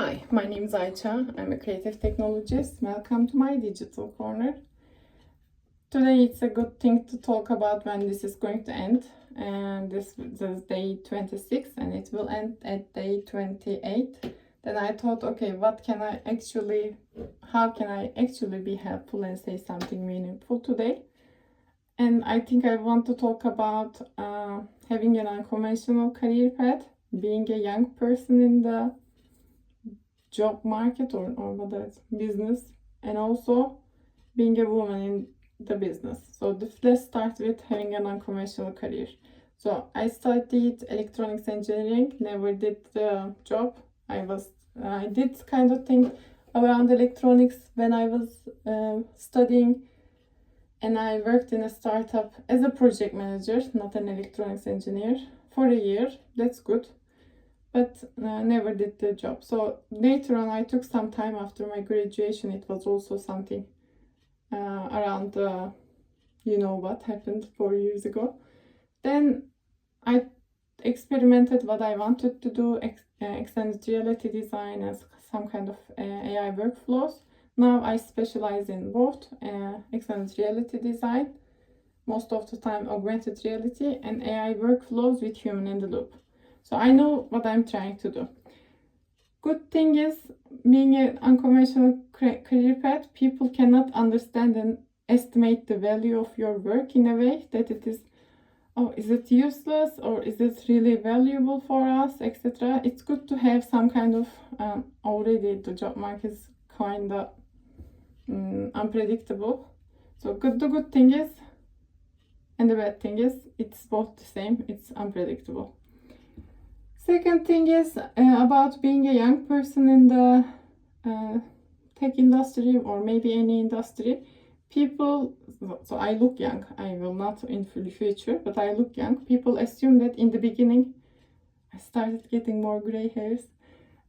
Hi, my name is Ayça. I'm a creative technologist. Welcome to my digital corner. Today it's a good thing to talk about when this is going to end. And this is day 26 and it will end at day 28. Then I thought, okay, how can I actually be helpful and say something meaningful today? And I think I want to talk about having an unconventional career path, being a young person in the job market or whether it's business, and also being a woman in the business. So let's start with having an unconventional career. So I studied electronics engineering, never did the job. I did kind of thing around electronics when I was studying, and I worked in a startup as a project manager, not an electronics engineer, for a year. That's good, but never did the job. So later on, I took some time after my graduation. It was also something around what happened 4 years ago. Then I experimented what I wanted to do, extended reality design and some kind of AI workflows. Now I specialize in both extended reality design, most of the time augmented reality, and AI workflows with human in the loop. So I know what I'm trying to do. Good thing is, being an unconventional career path, people cannot understand and estimate the value of your work in a way that it is, oh, is it useless or is it really valuable for us, etc. It's good to have some kind of, already the job market is kind of unpredictable. So the good thing is, and the bad thing is, it's both the same, it's unpredictable. Second thing is about being a young person in the tech industry or maybe any industry. So I look young, I will not in the future, but I look young. People assume that in the beginning, I started getting more gray hairs.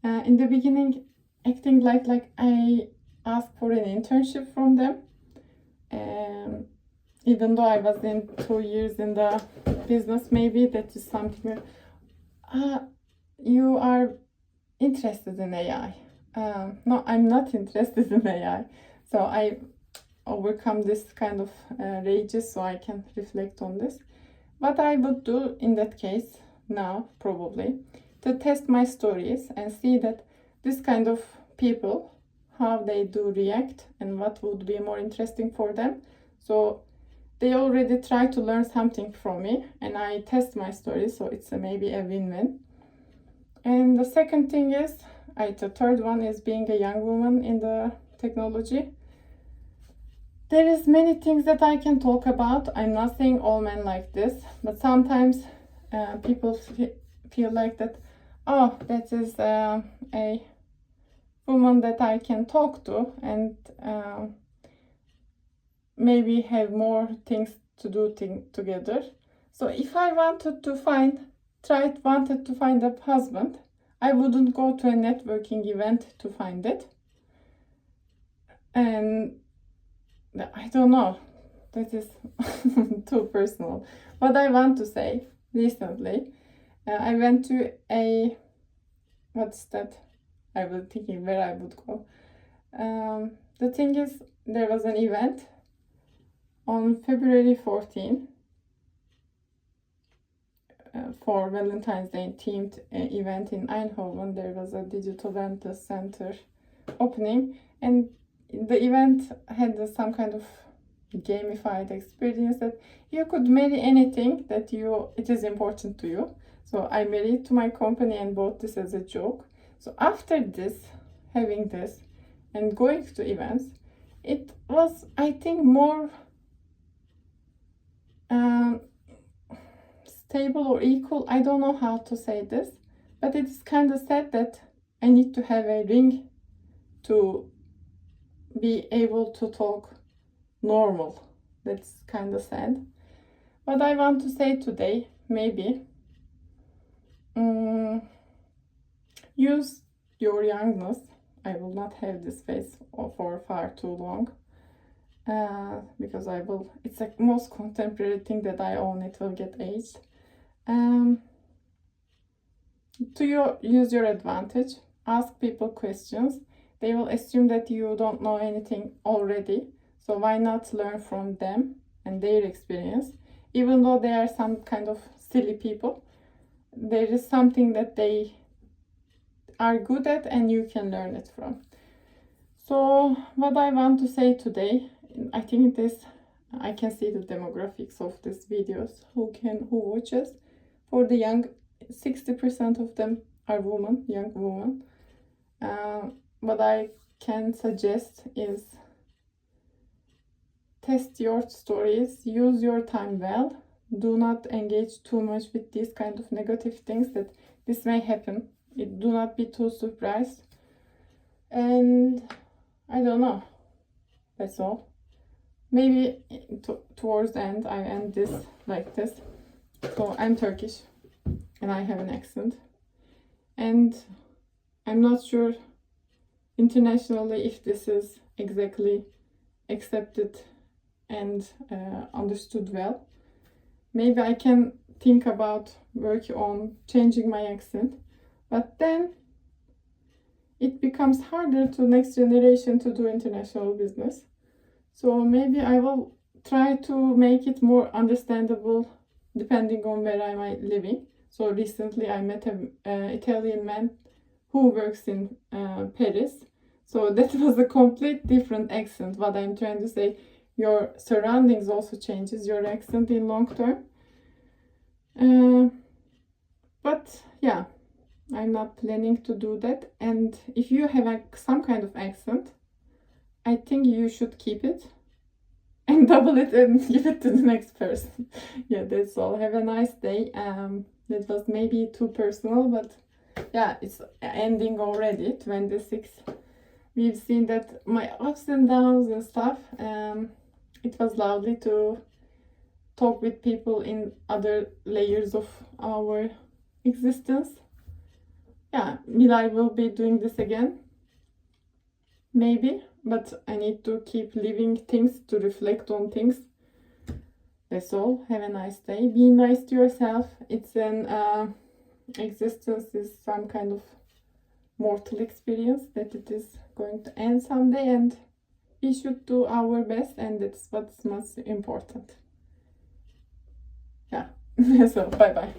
In the beginning, acting like I asked for an internship from them. Even though I was in 2 years in the business, maybe that is something you are interested in AI. No, I'm not interested in AI. So I overcome this kind of rages so I can reflect on this. What I would do in that case now, probably, to test my stories and see that this kind of people, how they do react and what would be more interesting for them. So they already try to learn something from me and I test my stories, so it's maybe a win-win. And the second thing is, the third one is being a young woman in the technology. There is many things that I can talk about. I'm not saying all men like this, but sometimes people feel like that, oh, that is a woman that I can talk to and maybe have more things to do together. So if I wanted to find a husband, I wouldn't go to a networking event to find it. And I don't know, that is too personal. What I want to say, recently, I went to what's that? I was thinking where I would go. The thing is, there was an event on February 14. For Valentine's Day themed event in Eindhoven. There was a digital dentist center opening, and the event had some kind of gamified experience that you could marry anything that it is important to you. So I married to my company and bought this as a joke. So after this, having this and going to events, it was, I think, more stable or equal. I don't know how to say this, but it's kind of sad that I need to have a ring to be able to talk normal. That's kind of sad. What I want to say today, maybe, use your youngness. I will not have this face for far too long. Because it's the most contemporary thing that I own. It will get aged. To use your advantage. ask people questions, they will assume that you don't know anything already. So why not learn from them and their experience? Even though they are some kind of silly people, there is something that they are good at and you can learn it from. So what I want to say today, I think it is, I can see the demographics of these videos, who watches. For the young, 60% of them are women, young women. What I can suggest is test your stories, use your time well, do not engage too much with these kind of negative things that this may happen. Do not be too surprised. And I don't know, that's all. Maybe towards the end I end this like this. So I'm Turkish and I have an accent, and I'm not sure internationally if this is exactly accepted and understood well. Maybe I can think about working on changing my accent, but then it becomes harder to next generation to do international business. So maybe I will try to make it more understandable depending on where I'm living. So recently I met an Italian man who works in Paris. So that was a complete different accent. What I'm trying to say, your surroundings also changes your accent in long term. But yeah, I'm not planning to do that. And if you have some kind of accent, I think you should keep it and double it and give it to the next person. Yeah, that's all. Have a nice day. That was maybe too personal, but yeah, it's ending already, 26. We've seen that my ups and downs and stuff. It was lovely to talk with people in other layers of our existence. Yeah, Milay will be doing this again, maybe, but I need to keep living things, to reflect on things. That's all. Have a nice day. Be nice to yourself. It's an existence is some kind of mortal experience that it is going to end someday, and we should do our best, and that's what's most important. Yeah. So bye bye.